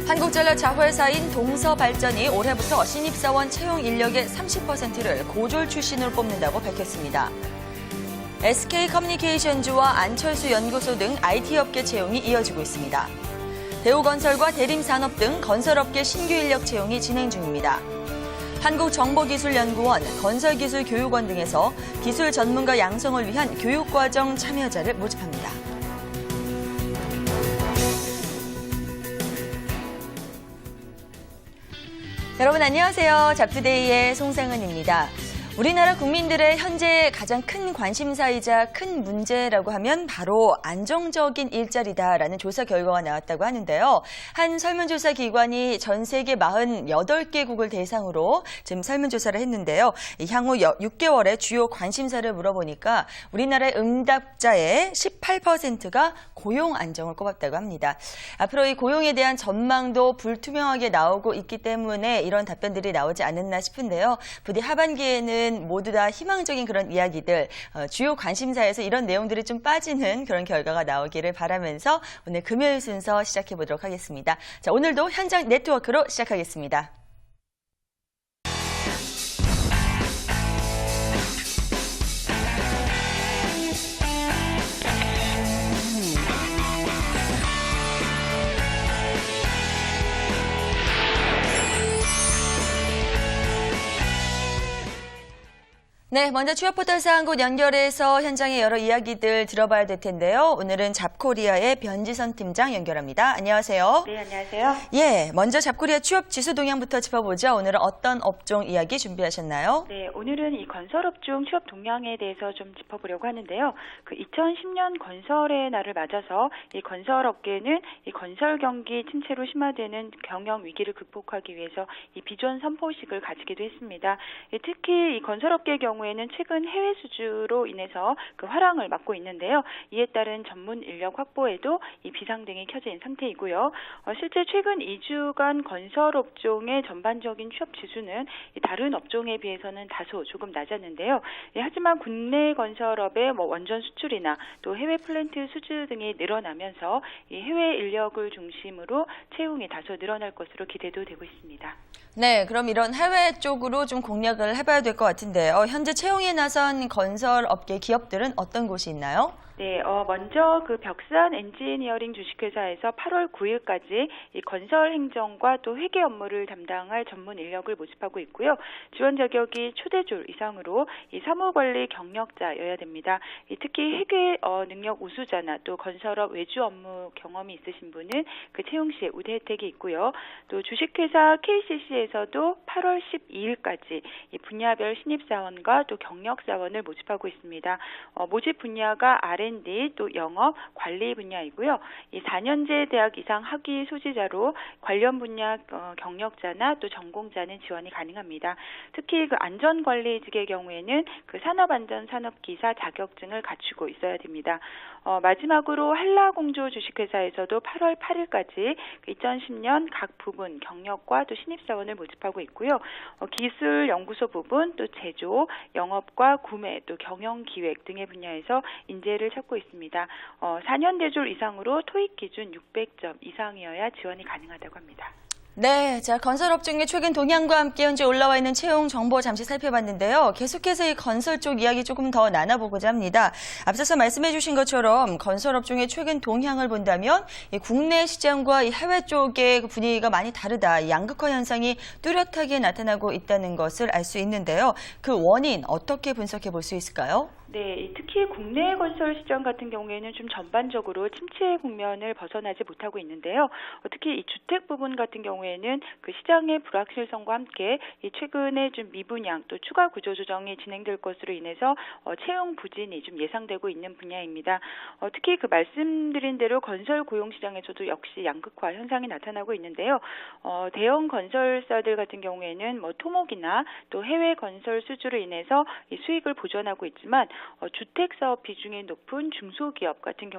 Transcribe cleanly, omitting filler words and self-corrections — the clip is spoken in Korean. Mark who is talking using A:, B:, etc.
A: 한국전력자회사인 동서발전이 올해부터 신입사원 채용 인력의 30%를 고졸 출신으로 뽑는다고 밝혔습니다. SK커뮤니케이션즈와 안철수 연구소 등 IT업계 채용이 이어지고 있습니다. 대우건설과 대림산업 등 건설업계 신규 인력 채용이 진행 중입니다. 한국정보기술연구원, 건설기술교육원 등에서 기술 전문가 양성을 위한 교육과정 참여자를 모집합니다. 여러분 안녕하세요. 잡투데이의 송상은입니다. 우리나라 국민들의 현재 가장 큰 관심사이자 큰 문제라고 하면 바로 안정적인 일자리다라는 조사 결과가 나왔다고 하는데요. 한 설문조사 기관이 전 세계 48개국을 대상으로 지금 설문조사를 했는데요. 향후 6개월의 주요 관심사를 물어보니까 우리나라의 응답자의 18%가 고용 안정을 꼽았다고 합니다. 앞으로 이 고용에 대한 전망도 불투명하게 나오고 있기 때문에 이런 답변들이 나오지 않았나 싶은데요. 부디 하반기에는 모두 다 희망적인 그런 이야기들, 주요 관심사에서 이런 내용들이 좀 빠지는 그런 결과가 나오기를 바라면서 오늘 금요일 순서 시작해 보도록 하겠습니다. 자, 오늘도 현장 네트워크로 시작하겠습니다. 네, 먼저 취업포털 사항국 연결해서 현장의 여러 이야기들 들어봐야 될 텐데요. 오늘은 잡코리아의 변지선 팀장 연결합니다. 안녕하세요.
B: 네, 안녕하세요.
A: 예, 먼저 잡코리아 취업 지수 동향부터 짚어보죠. 오늘은 어떤 업종 이야기 준비하셨나요?
B: 네, 오늘은 이 건설업종 취업 동향에 대해서 좀 짚어보려고 하는데요. 2010년 건설의 날을 맞아서 이 건설업계는 이 건설 경기 침체로 심화되는 경영 위기를 극복하기 위해서 이 비전 선포식을 가지기도 했습니다. 특히 이 건설업계 경우에는 최근 해외 수주로 인해서 그 화랑을 맞고 있는데요. 이에 따른 전문 인력 확보에도 이 비상등이 켜져 있는 상태이고요. 실제 최근 2주간 건설업종의 전반적인 취업 지수는 다른 업종에 비해서는 다소 조금 낮았는데요. 하지만 국내 건설업의 원전 수출이나 또 해외 플랜트 수주 등이 늘어나면서 이 해외 인력을 중심으로 채용이 다소 늘어날 것으로 기대도 되고 있습니다.
A: 네, 그럼 이런 해외 쪽으로 좀 공략을 해봐야 될 것 같은데요. 현재 채용에 나선 건설업계 기업들은 어떤 곳이 있나요?
B: 네, 먼저 그 벽산 엔지니어링 주식회사에서 8월 9일까지 이 건설 행정과 또 회계 업무를 담당할 전문 인력을 모집하고 있고요. 지원 자격이 초대졸 이상으로 이 사무관리 경력자여야 됩니다. 특히 회계 능력 우수자나 또 건설업 외주 업무 경험이 있으신 분은 그 채용 시에 우대 혜택이 있고요. 또 주식회사 KCC에서도 8월 12일까지 이 분야별 신입사원과 또 경력사원을 모집하고 있습니다. 모집 분야가 R&D 또 영업, 관리 분야이고요. 이 4년제 대학 이상 학위 소지자로 관련 분야 경력자나 또 전공자는 지원이 가능합니다. 특히 그 안전관리직의 경우에는 그 산업안전산업기사 자격증을 갖추고 있어야 됩니다. 마지막으로 한라공조 주식회사에서도 8월 8일까지 2010년 각 부분 경력과 또 신입사원을 모집하고 있고요. 기술연구소 부분, 또 제조, 영업과 구매, 또 경영기획 등의 분야에서 인재를 찾고 있습니다. 4년 대졸 이상으로 토익 기준 600점 이상이어야 지원이 가능하다고 합니다.
A: 네, 자, 건설업종의 최근 동향과 함께 현재 올라와 있는 채용 정보 잠시 살펴봤는데요. 계속해서 이 건설 쪽 이야기 조금 더 나눠보고자 합니다. 앞서서 말씀해 주신 것처럼 건설업종의 최근 동향을 본다면 이 국내 시장과 이 해외 쪽의 분위기가 많이 다르다. 이 양극화 현상이 뚜렷하게 나타나고 있다는 것을 알 수 있는데요. 그 원인 어떻게 분석해 볼 수 있을까요?
B: 네, 특히 국내 건설 시장 같은 경우에는 좀 전반적으로 침체 국면을 벗어나지 못하고 있는데요. 특히 이 주택 부분 같은 경우에는 그 시장의 불확실성과 함께 이 최근에 좀 미분양 또 추가 구조 조정이 진행될 것으로 인해서 채용 부진이 좀 예상되고 있는 분야입니다. 특히 그 말씀드린 대로 건설 고용 시장에서도 역시 양극화 현상이 나타나고 있는데요. 대형 건설사들 같은 경우에는 토목이나 또 해외 건설 수주로 인해서 이 수익을 보전하고 있지만 주택 사업 비중이 높은 중소기업 같은 경우